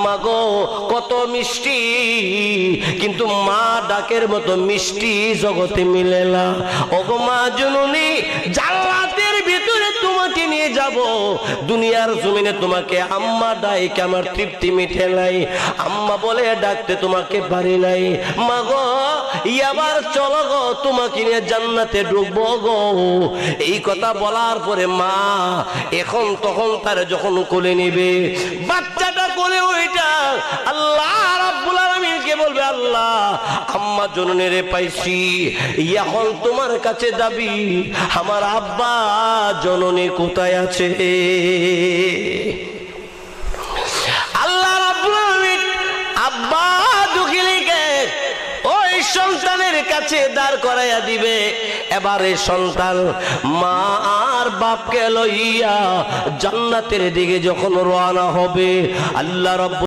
মা গো কত মিষ্টি, কিন্তু মা ডাকের মতো মিষ্টি জগতে মিলে না। ওগো মা জননী, জান্নাতের ভিতরে তোমাকে নিয়ে যাব, দুনিয়ার জমিনে তোমাকে আম্মা ডাকে আমার তৃপ্তি মিটে নাই, আম্মা বলে ডাকতে তোমাকে পারি নাই। মা গো এবার চলো গো, তোমাকে নিয়ে জান্নাতে ঢুকবো গো। এই কথা বলার পরে মা এখন তখন তার যখন কোলে নেবে, বাচ্চাটা কোলে ওইটা আল্লাহ রাব্বুল আলামিনকে বলবে, আল্লাহ আম্মা জননীর পাইছি, এখন তোমার কাছে যাবি, আমার আব্বা জননী কোথায় আছে? আল্লাহ রাব্বুল আলামিন আব্বা দুখিলিকে ওই সন্তানের কাছে দাঁড় করাইয়া দিবে। এবারে সন্তান মা আর বাপকে লইয়া জান্নাতের দিকে যখন রওনা হবে, আল্লাহ রাব্বুল